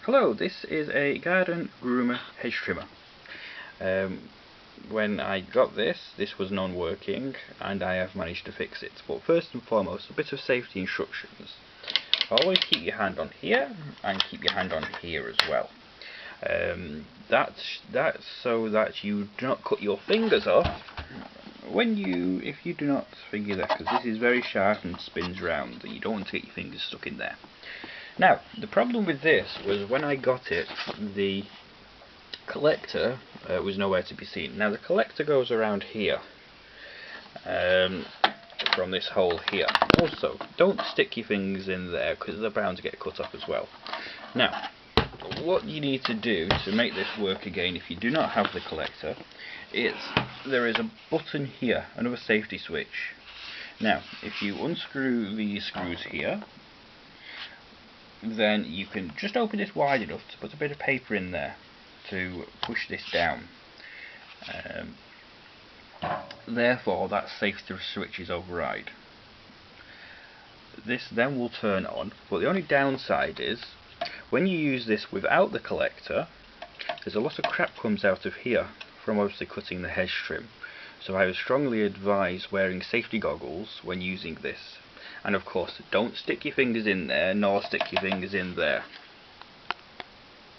Hello, this is a garden groomer hedge trimmer. When I got this was non-working and I have managed to fix it. But first and foremost, a bit of safety instructions. Always keep your hand on here and keep your hand on here as well. That's so that you do not cut your fingers off if you do not finger that, because this is very sharp and spins round. You don't want to get your fingers stuck in there. Now, the problem with this was when I got it, the collector was nowhere to be seen. Now, the collector goes around here, from this hole here. Also, don't stick your fingers in there because they're bound to get cut off as well. Now, what you need to do to make this work again, if you do not have the collector, there is a button here, another safety switch. Now, if you unscrew these screws here, then you can just open this wide enough to put a bit of paper in there to push this down. Therefore, that safety switch is override. This then will turn on, but the only downside is when you use this without the collector, there's a lot of crap comes out of here from obviously cutting the hedge trim. So I would strongly advise wearing safety goggles when using this. And of course, don't stick your fingers in there, nor stick your fingers in there.